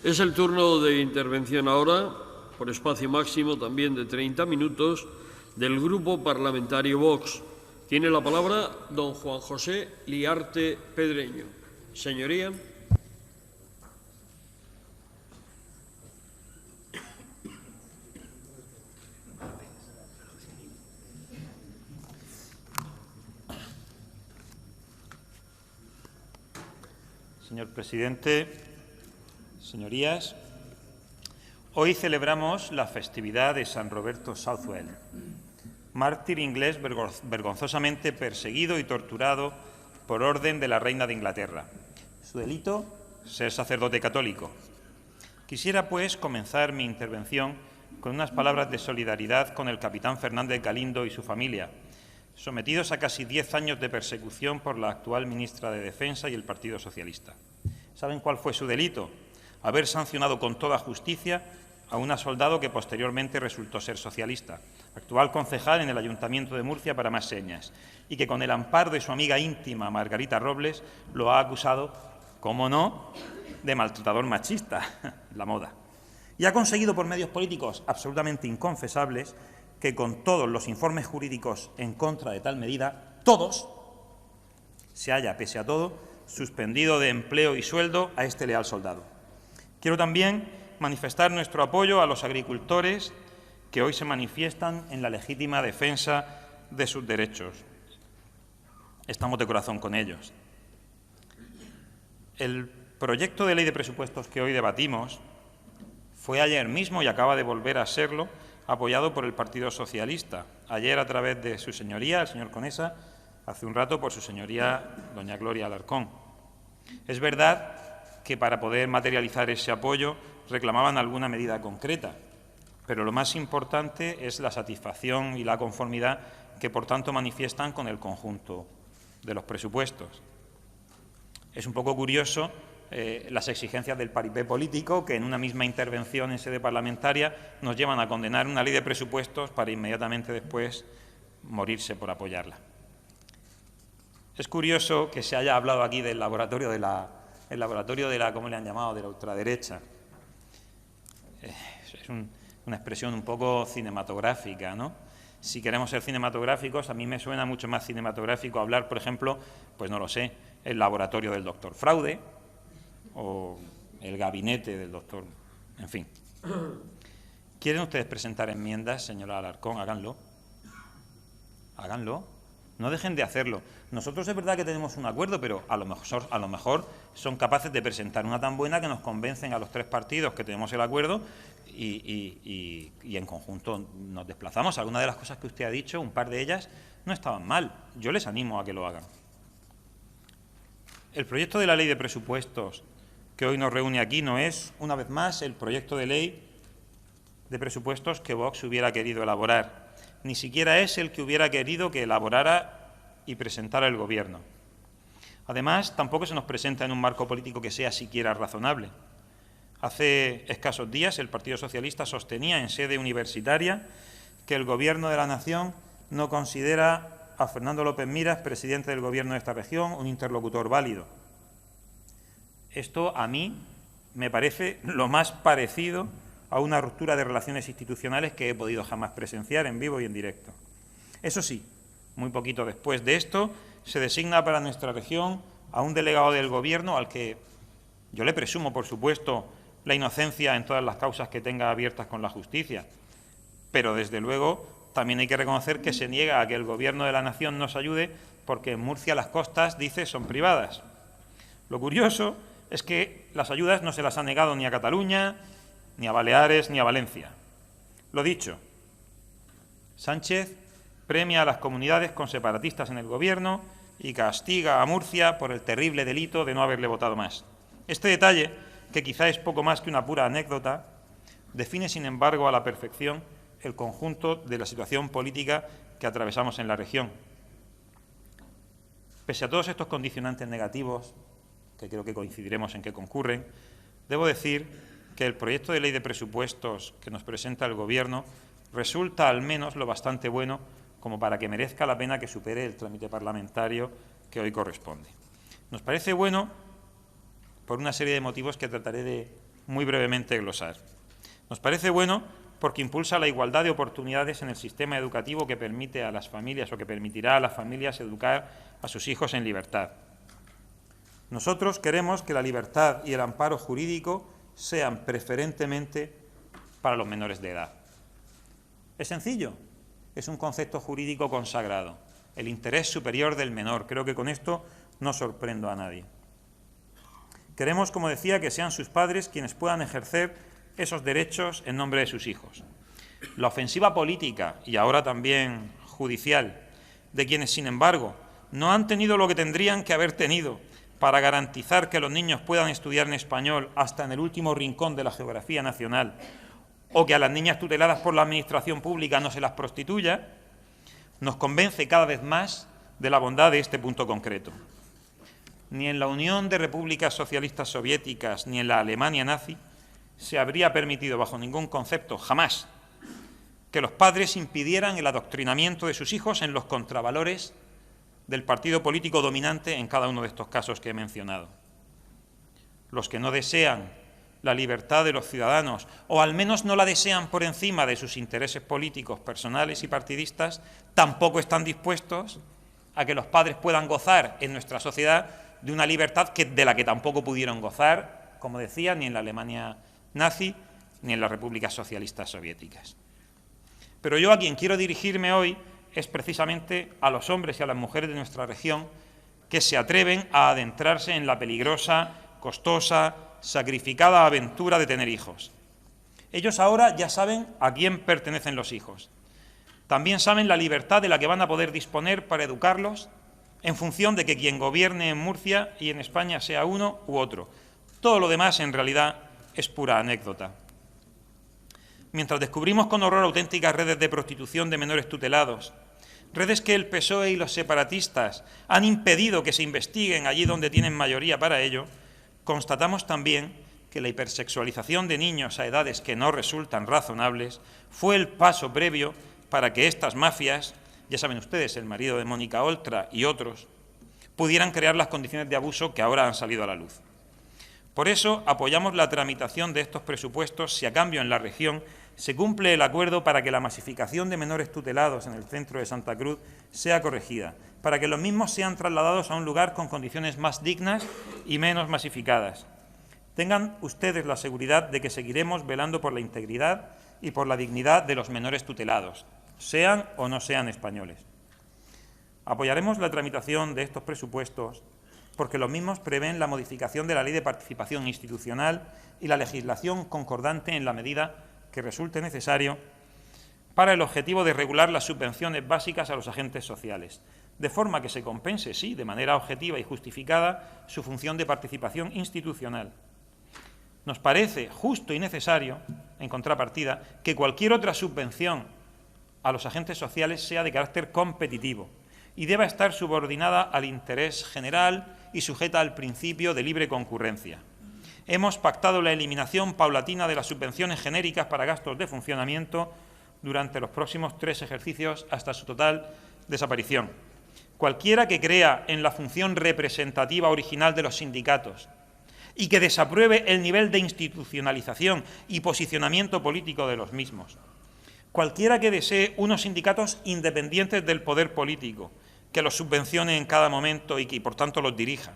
Es el turno de intervención ahora, por espacio máximo también de 30 minutos, del Grupo Parlamentario Vox. Tiene la palabra don Juan José Liarte Pedreño. Señoría. Señor presidente, señorías, hoy celebramos la festividad de San Roberto Southwell, mártir inglés vergonzosamente perseguido y torturado por orden de la reina de Inglaterra. Su delito, ser sacerdote católico. Quisiera, pues, comenzar mi intervención con unas palabras de solidaridad con el capitán Fernández Galindo y su familia, sometidos a casi 10 años de persecución por la actual ministra de Defensa y el Partido Socialista. ¿Saben cuál fue su delito? Haber sancionado con toda justicia a una soldado que posteriormente resultó ser socialista, actual concejal en el Ayuntamiento de Murcia para más señas, y que con el amparo de su amiga íntima Margarita Robles lo ha acusado, cómo no, de maltratador machista, la moda. Y ha conseguido por medios políticos absolutamente inconfesables que con todos los informes jurídicos en contra de tal medida, todos, se haya, pese a todo, suspendido de empleo y sueldo a este leal soldado. Quiero también manifestar nuestro apoyo a los agricultores que hoy se manifiestan en la legítima defensa de sus derechos. Estamos de corazón con ellos. El proyecto de ley de presupuestos que hoy debatimos fue ayer mismo y acaba de volver a serlo, apoyado por el Partido Socialista. Ayer a través de su señoría, el señor Conesa, hace un rato por su señoría, doña Gloria Alarcón. Es verdad que para poder materializar ese apoyo reclamaban alguna medida concreta, pero lo más importante es la satisfacción y la conformidad que, por tanto, manifiestan con el conjunto de los presupuestos. Es un poco curioso las exigencias del paripé político que en una misma intervención en sede parlamentaria nos llevan a condenar una ley de presupuestos para inmediatamente después morirse por apoyarla. Es curioso que se haya hablado aquí del laboratorio de la, ¿cómo le han llamado?, de la ultraderecha. Es una expresión un poco cinematográfica, ¿no? Si queremos ser cinematográficos, a mí me suena mucho más cinematográfico hablar, por ejemplo, pues no lo sé, el laboratorio del doctor Fraude o el gabinete del doctor, en fin. ¿Quieren ustedes presentar enmiendas, señora Alarcón? Háganlo. Háganlo. No dejen de hacerlo. Nosotros es verdad que tenemos un acuerdo, pero a lo mejor son capaces de presentar una tan buena que nos convencen a los tres partidos que tenemos el acuerdo y en conjunto nos desplazamos. Algunas de las cosas que usted ha dicho, un par de ellas, no estaban mal. Yo les animo a que lo hagan. El proyecto de la ley de presupuestos que hoy nos reúne aquí no es, una vez más, el proyecto de ley de presupuestos que Vox hubiera querido elaborar. Ni siquiera es el que hubiera querido que elaborara y presentara el Gobierno. Además, tampoco se nos presenta en un marco político que sea siquiera razonable. Hace escasos días el Partido Socialista sostenía en sede universitaria que el Gobierno de la Nación no considera a Fernando López Miras, presidente del Gobierno de esta región, un interlocutor válido. Esto a mí me parece lo más parecido a una ruptura de relaciones institucionales que he podido jamás presenciar en vivo y en directo. Eso sí, muy poquito después de esto, se designa para nuestra región a un delegado del Gobierno al que yo le presumo, por supuesto, la inocencia en todas las causas que tenga abiertas con la justicia, pero desde luego también hay que reconocer que se niega a que el Gobierno de la Nación nos ayude porque en Murcia las costas, dice, son privadas. Lo curioso es que las ayudas no se las ha negado ni a Cataluña, ni a Baleares, ni a Valencia. Lo dicho, Sánchez premia a las comunidades con separatistas en el Gobierno y castiga a Murcia por el terrible delito de no haberle votado más. Este detalle, que quizá es poco más que una pura anécdota, define, sin embargo, a la perfección el conjunto de la situación política que atravesamos en la región. Pese a todos estos condicionantes negativos, que creo que coincidiremos en que concurren, debo decir que el proyecto de ley de presupuestos que nos presenta el Gobierno resulta al menos lo bastante bueno como para que merezca la pena que supere el trámite parlamentario que hoy corresponde. Nos parece bueno por una serie de motivos que trataré de muy brevemente glosar. Nos parece bueno porque impulsa la igualdad de oportunidades en el sistema educativo que permite a las familias o que permitirá a las familias educar a sus hijos en libertad. Nosotros queremos que la libertad y el amparo jurídico sean preferentemente para los menores de edad. Es sencillo, es un concepto jurídico consagrado, el interés superior del menor. Creo que con esto no sorprendo a nadie. Queremos, como decía, que sean sus padres quienes puedan ejercer esos derechos en nombre de sus hijos. La ofensiva política y ahora también judicial de quienes, sin embargo, no han tenido lo que tendrían que haber tenido para garantizar que los niños puedan estudiar en español hasta en el último rincón de la geografía nacional, o que a las niñas tuteladas por la administración pública no se las prostituya, nos convence cada vez más de la bondad de este punto concreto. Ni en la Unión de Repúblicas Socialistas Soviéticas ni en la Alemania nazi se habría permitido bajo ningún concepto, jamás, que los padres impidieran el adoctrinamiento de sus hijos en los contravalores del partido político dominante en cada uno de estos casos que he mencionado. Los que no desean la libertad de los ciudadanos, o al menos no la desean por encima de sus intereses políticos, personales y partidistas, tampoco están dispuestos a que los padres puedan gozar en nuestra sociedad de una libertad de la que tampoco pudieron gozar, como decía, ni en la Alemania nazi ni en las repúblicas socialistas soviéticas. Pero yo a quien quiero dirigirme hoy es precisamente a los hombres y a las mujeres de nuestra región que se atreven a adentrarse en la peligrosa, costosa, sacrificada aventura de tener hijos. Ellos ahora ya saben a quién pertenecen los hijos. También saben la libertad de la que van a poder disponer para educarlos en función de que quien gobierne en Murcia y en España sea uno u otro. Todo lo demás, en realidad, es pura anécdota. Mientras descubrimos con horror auténticas redes de prostitución de menores tutelados, redes que el PSOE y los separatistas han impedido que se investiguen allí donde tienen mayoría para ello, constatamos también que la hipersexualización de niños a edades que no resultan razonables fue el paso previo para que estas mafias, ya saben ustedes, el marido de Mónica Oltra y otros, pudieran crear las condiciones de abuso que ahora han salido a la luz. Por eso apoyamos la tramitación de estos presupuestos si a cambio en la región se cumple el acuerdo para que la masificación de menores tutelados en el centro de Santa Cruz sea corregida, para que los mismos sean trasladados a un lugar con condiciones más dignas y menos masificadas. Tengan ustedes la seguridad de que seguiremos velando por la integridad y por la dignidad de los menores tutelados, sean o no sean españoles. Apoyaremos la tramitación de estos presupuestos porque los mismos prevén la modificación de la Ley de Participación Institucional y la legislación concordante en la medida que resulte necesario para el objetivo de regular las subvenciones básicas a los agentes sociales, de forma que se compense, sí, de manera objetiva y justificada, su función de participación institucional. Nos parece justo y necesario, en contrapartida, que cualquier otra subvención a los agentes sociales sea de carácter competitivo y deba estar subordinada al interés general y sujeta al principio de libre concurrencia. Hemos pactado la eliminación paulatina de las subvenciones genéricas para gastos de funcionamiento durante los próximos 3 ejercicios hasta su total desaparición. Cualquiera que crea en la función representativa original de los sindicatos y que desapruebe el nivel de institucionalización y posicionamiento político de los mismos, cualquiera que desee unos sindicatos independientes del poder político, que los subvencione en cada momento y que, por tanto, los dirija,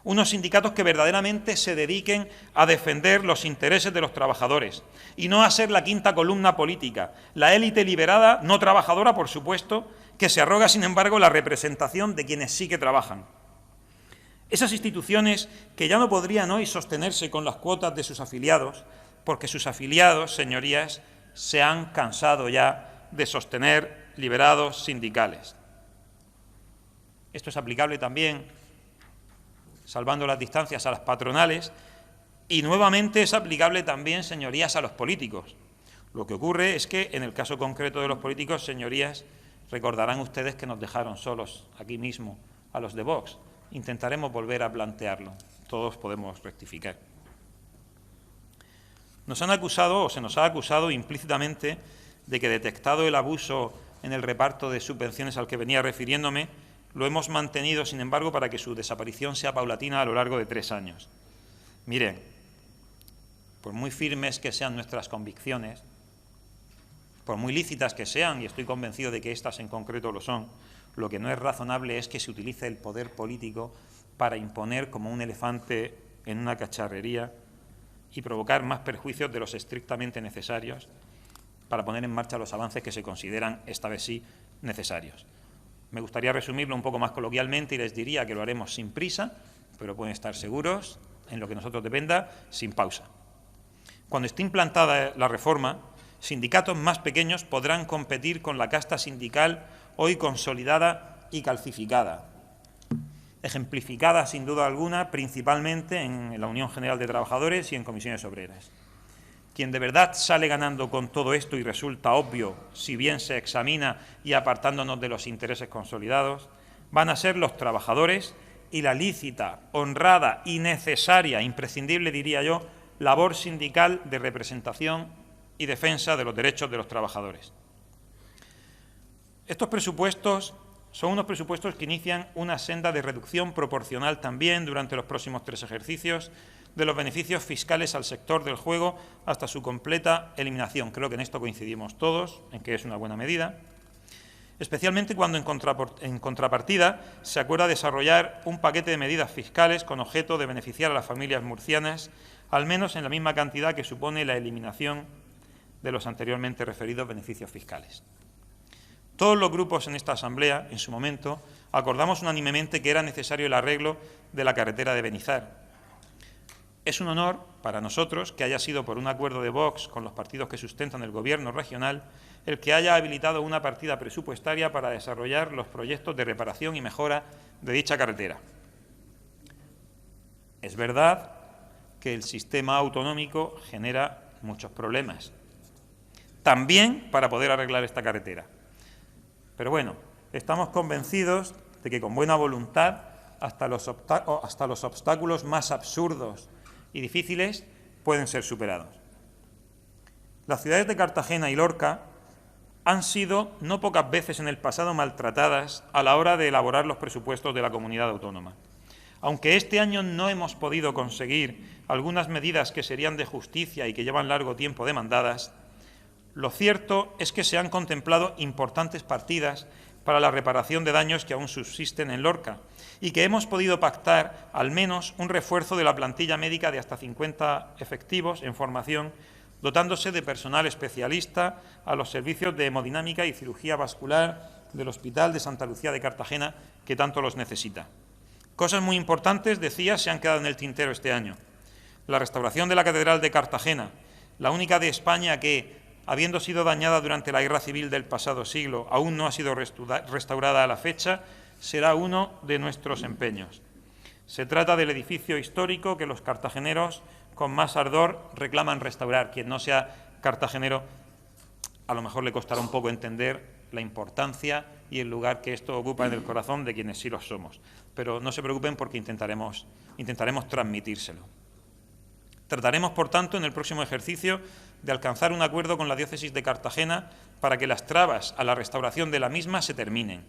unos sindicatos que verdaderamente se dediquen a defender los intereses de los trabajadores y no a ser la quinta columna política, la élite liberada, no trabajadora, por supuesto, que se arroga, sin embargo, la representación de quienes sí que trabajan. Esas instituciones que ya no podrían hoy sostenerse con las cuotas de sus afiliados, porque sus afiliados, señorías, se han cansado ya de sostener liberados sindicales. Esto es aplicable también, salvando las distancias, a las patronales y nuevamente es aplicable también, señorías, a los políticos. Lo que ocurre es que en el caso concreto de los políticos, señorías, recordarán ustedes que nos dejaron solos aquí mismo a los de Vox. Intentaremos volver a plantearlo. Todos podemos rectificar. Nos han acusado, o se nos ha acusado implícitamente, de que, detectado el abuso en el reparto de subvenciones al que venía refiriéndome, lo hemos mantenido, sin embargo, para que su desaparición sea paulatina a lo largo de 3 años. Miren, por muy firmes que sean nuestras convicciones, por muy lícitas que sean, y estoy convencido de que estas en concreto lo son, lo que no es razonable es que se utilice el poder político para imponer como un elefante en una cacharrería y provocar más perjuicios de los estrictamente necesarios para poner en marcha los avances que se consideran, esta vez sí, necesarios. Me gustaría resumirlo un poco más coloquialmente y les diría que lo haremos sin prisa, pero pueden estar seguros, en lo que nosotros dependa, sin pausa. Cuando esté implantada la reforma, sindicatos más pequeños podrán competir con la casta sindical hoy consolidada y calcificada, ejemplificada sin duda alguna principalmente en la Unión General de Trabajadores y en comisiones obreras. Quien de verdad sale ganando con todo esto y resulta obvio, si bien se examina y apartándonos de los intereses consolidados, van a ser los trabajadores y la lícita, honrada y necesaria, imprescindible diría yo, labor sindical de representación y defensa de los derechos de los trabajadores. Estos presupuestos son unos presupuestos que inician una senda de reducción proporcional también durante los próximos 3 ejercicios de los beneficios fiscales al sector del juego hasta su completa eliminación. Creo que en esto coincidimos todos, en que es una buena medida, especialmente cuando en contrapartida se acuerda desarrollar un paquete de medidas fiscales con objeto de beneficiar a las familias murcianas, al menos en la misma cantidad que supone la eliminación de los anteriormente referidos beneficios fiscales. Todos los grupos en esta Asamblea, en su momento, acordamos unánimemente que era necesario el arreglo de la carretera de Benizar. Es un honor para nosotros que haya sido por un acuerdo de Vox con los partidos que sustentan el Gobierno regional el que haya habilitado una partida presupuestaria para desarrollar los proyectos de reparación y mejora de dicha carretera. Es verdad que el sistema autonómico genera muchos problemas, también para poder arreglar esta carretera. Pero bueno, estamos convencidos de que con buena voluntad hasta los obstáculos más absurdos y difíciles pueden ser superados. Las ciudades de Cartagena y Lorca han sido no pocas veces en el pasado maltratadas a la hora de elaborar los presupuestos de la comunidad autónoma. Aunque este año no hemos podido conseguir algunas medidas que serían de justicia y que llevan largo tiempo demandadas, lo cierto es que se han contemplado importantes partidas para la reparación de daños que aún subsisten en Lorca y que hemos podido pactar al menos un refuerzo de la plantilla médica de hasta 50 efectivos en formación, dotándose de personal especialista a los servicios de hemodinámica y cirugía vascular del Hospital de Santa Lucía de Cartagena, que tanto los necesita. Cosas muy importantes, decía, se han quedado en el tintero este año. La restauración de la Catedral de Cartagena, la única de España que, habiendo sido dañada durante la Guerra Civil del pasado siglo, aún no ha sido restaurada a la fecha, será uno de nuestros empeños. Se trata del edificio histórico que los cartageneros con más ardor reclaman restaurar. Quien no sea cartagenero, a lo mejor le costará un poco entender la importancia y el lugar que esto ocupa en el corazón de quienes sí lo somos. Pero no se preocupen porque intentaremos transmitírselo. Trataremos, por tanto, en el próximo ejercicio de alcanzar un acuerdo con la diócesis de Cartagena para que las trabas a la restauración de la misma se terminen.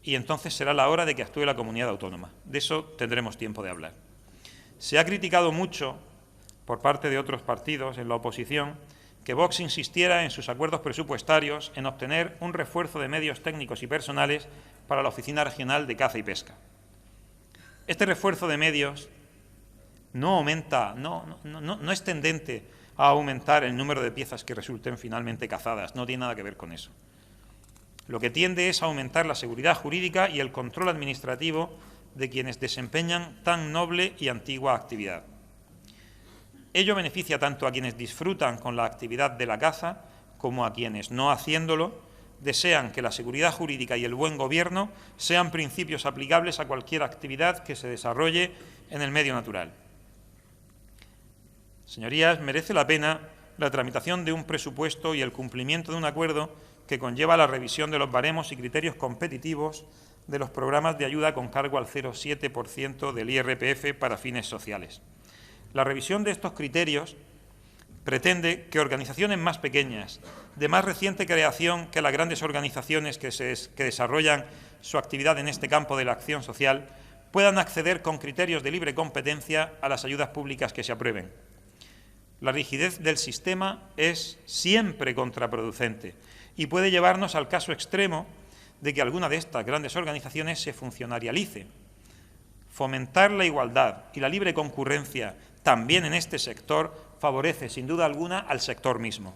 Y entonces será la hora de que actúe la comunidad autónoma. De eso tendremos tiempo de hablar. Se ha criticado mucho, por parte de otros partidos en la oposición, que Vox insistiera en sus acuerdos presupuestarios en obtener un refuerzo de medios técnicos y personales para la Oficina Regional de Caza y Pesca. Este refuerzo de medios no es tendente a aumentar el número de piezas que resulten finalmente cazadas, no tiene nada que ver con eso. Lo que tiende es a aumentar la seguridad jurídica y el control administrativo de quienes desempeñan tan noble y antigua actividad. Ello beneficia tanto a quienes disfrutan con la actividad de la caza como a quienes, no haciéndolo, desean que la seguridad jurídica y el buen gobierno sean principios aplicables a cualquier actividad que se desarrolle en el medio natural. Señorías, merece la pena la tramitación de un presupuesto y el cumplimiento de un acuerdo que conlleva la revisión de los baremos y criterios competitivos de los programas de ayuda con cargo al 0,7% del IRPF para fines sociales. La revisión de estos criterios pretende que organizaciones más pequeñas, de más reciente creación que las grandes organizaciones que desarrollan su actividad en este campo de la acción social, puedan acceder con criterios de libre competencia a las ayudas públicas que se aprueben. La rigidez del sistema es siempre contraproducente y puede llevarnos al caso extremo de que alguna de estas grandes organizaciones se funcionarialice. Fomentar la igualdad y la libre concurrencia también en este sector favorece, sin duda alguna, al sector mismo.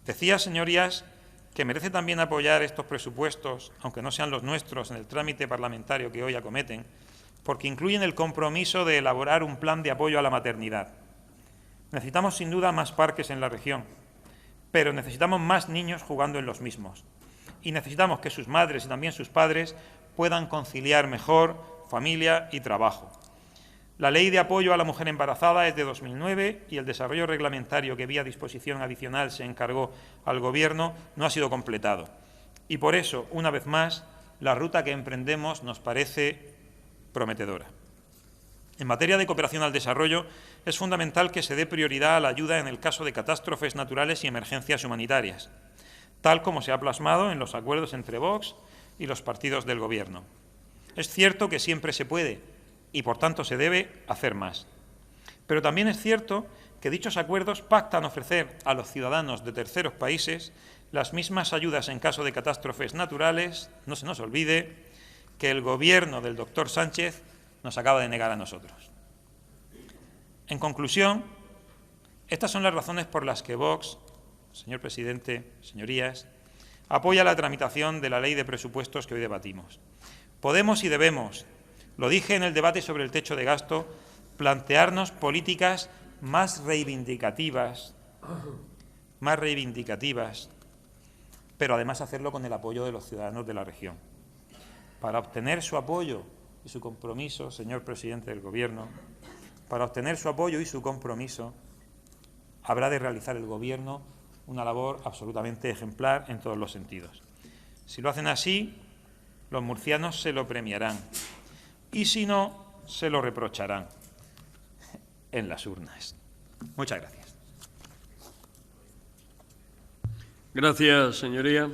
Decía, señorías, que merece también apoyar estos presupuestos, aunque no sean los nuestros, en el trámite parlamentario que hoy acometen, porque incluyen el compromiso de elaborar un plan de apoyo a la maternidad. Necesitamos, sin duda, más parques en la región, pero necesitamos más niños jugando en los mismos. Y necesitamos que sus madres y también sus padres puedan conciliar mejor familia y trabajo. La Ley de Apoyo a la Mujer Embarazada es de 2009 y el desarrollo reglamentario que vía disposición adicional se encargó al Gobierno no ha sido completado. Y por eso, una vez más, la ruta que emprendemos nos parece prometedora. En materia de cooperación al desarrollo, es fundamental que se dé prioridad a la ayuda en el caso de catástrofes naturales y emergencias humanitarias, tal como se ha plasmado en los acuerdos entre Vox y los partidos del Gobierno. Es cierto que siempre se puede y, por tanto, se debe hacer más. Pero también es cierto que dichos acuerdos pactan ofrecer a los ciudadanos de terceros países las mismas ayudas en caso de catástrofes naturales. No se nos olvide que el Gobierno del doctor Sánchez nos acaba de negar a nosotros. En conclusión, estas son las razones por las que Vox, señor presidente, señorías, apoya la tramitación de la Ley de Presupuestos que hoy debatimos. Podemos y debemos, lo dije en el debate sobre el techo de gasto, plantearnos políticas más reivindicativas, pero además hacerlo con el apoyo de los ciudadanos de la región. Para obtener su apoyo y su compromiso, señor presidente del Gobierno, para obtener su apoyo y su compromiso, habrá de realizar el Gobierno una labor absolutamente ejemplar en todos los sentidos. Si lo hacen así, los murcianos se lo premiarán y si no, se lo reprocharán en las urnas. Muchas gracias. Gracias, señoría.